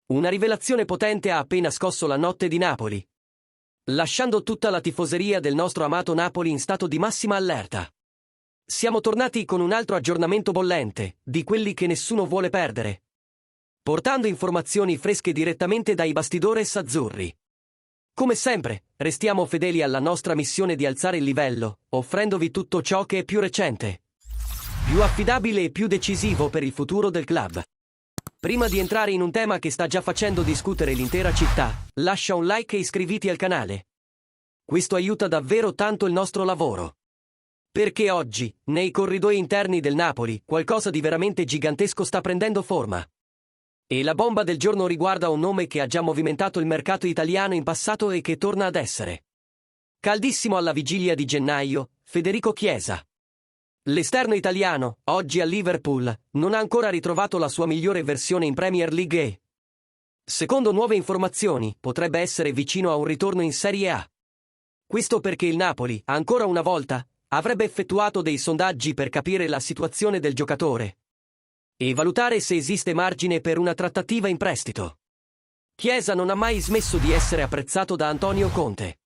Una rivelazione potente ha appena scosso la notte di Napoli, lasciando tutta la tifoseria del nostro amato Napoli in stato di massima allerta. Siamo tornati con un altro aggiornamento bollente, di quelli che nessuno vuole perdere, portando informazioni fresche direttamente dai bastidores azzurri. Come sempre, restiamo fedeli alla nostra missione di alzare il livello, offrendovi tutto ciò che è più recente, più affidabile e più decisivo per il futuro del club. Prima di entrare in un tema che sta già facendo discutere l'intera città, lascia un like e iscriviti al canale. Questo aiuta davvero tanto il nostro lavoro. Perché oggi, nei corridoi interni del Napoli, qualcosa di veramente gigantesco sta prendendo forma. E la bomba del giorno riguarda un nome che ha già movimentato il mercato italiano in passato e che torna ad essere caldissimo alla vigilia di gennaio: Federico Chiesa. L'esterno italiano, oggi a Liverpool, non ha ancora ritrovato la sua migliore versione in Premier League e, secondo nuove informazioni, potrebbe essere vicino a un ritorno in Serie A. Questo perché il Napoli, ancora una volta, avrebbe effettuato dei sondaggi per capire la situazione del giocatore e valutare se esiste margine per una trattativa in prestito. Chiesa non ha mai smesso di essere apprezzato da Antonio Conte.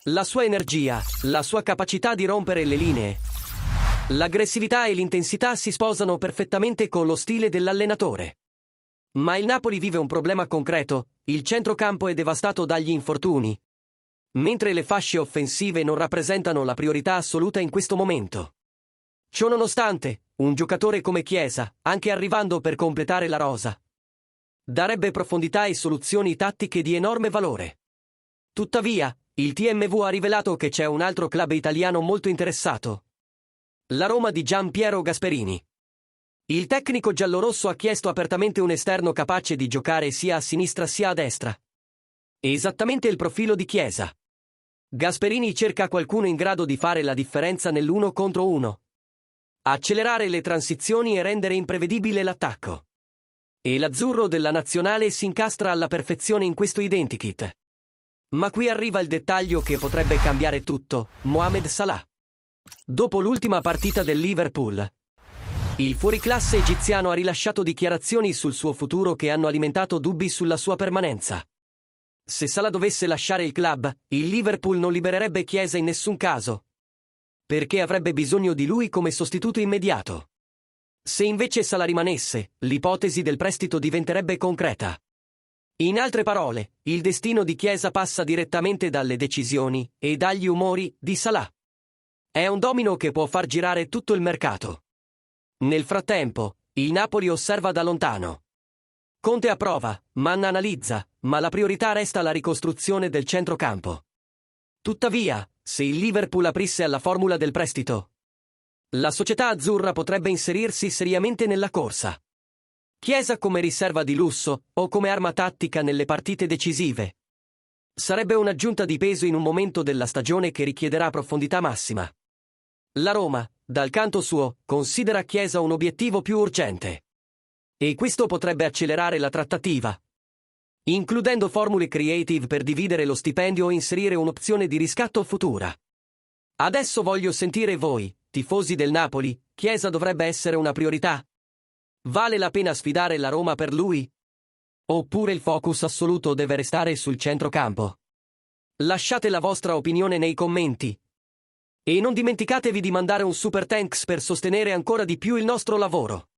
La sua energia, la sua capacità di rompere le linee, l'aggressività e l'intensità si sposano perfettamente con lo stile dell'allenatore. Ma il Napoli vive un problema concreto: il centrocampo è devastato dagli infortuni, mentre le fasce offensive non rappresentano la priorità assoluta in questo momento. Ciò nonostante, un giocatore come Chiesa, anche arrivando per completare la rosa, darebbe profondità e soluzioni tattiche di enorme valore. Tuttavia, il TMV ha rivelato che c'è un altro club italiano molto interessato: la Roma di Gian Piero Gasperini. Il tecnico giallorosso ha chiesto apertamente un esterno capace di giocare sia a sinistra sia a destra. Esattamente il profilo di Chiesa. Gasperini cerca qualcuno in grado di fare la differenza nell'uno contro uno, accelerare le transizioni e rendere imprevedibile l'attacco. E l'azzurro della nazionale si incastra alla perfezione in questo identikit. Ma qui arriva il dettaglio che potrebbe cambiare tutto: Mohamed Salah. Dopo l'ultima partita del Liverpool, il fuoriclasse egiziano ha rilasciato dichiarazioni sul suo futuro che hanno alimentato dubbi sulla sua permanenza. Se Salah dovesse lasciare il club, il Liverpool non libererebbe Chiesa in nessun caso, perché avrebbe bisogno di lui come sostituto immediato. Se invece Salah rimanesse, l'ipotesi del prestito diventerebbe concreta. In altre parole, il destino di Chiesa passa direttamente dalle decisioni e dagli umori di Salah. È un domino che può far girare tutto il mercato. Nel frattempo, il Napoli osserva da lontano. Conte approva, Manna analizza, ma la priorità resta la ricostruzione del centrocampo. Tuttavia, se il Liverpool aprisse alla formula del prestito, la società azzurra potrebbe inserirsi seriamente nella corsa. Chiesa come riserva di lusso o come arma tattica nelle partite decisive sarebbe un'aggiunta di peso in un momento della stagione che richiederà profondità massima. La Roma, dal canto suo, considera Chiesa un obiettivo più urgente. E questo potrebbe accelerare la trattativa, includendo formule creative per dividere lo stipendio o inserire un'opzione di riscatto futura. Adesso voglio sentire voi, tifosi del Napoli: Chiesa dovrebbe essere una priorità? Vale la pena sfidare la Roma per lui? Oppure il focus assoluto deve restare sul centrocampo? Lasciate la vostra opinione nei commenti. E non dimenticatevi di mandare un super thanks per sostenere ancora di più il nostro lavoro.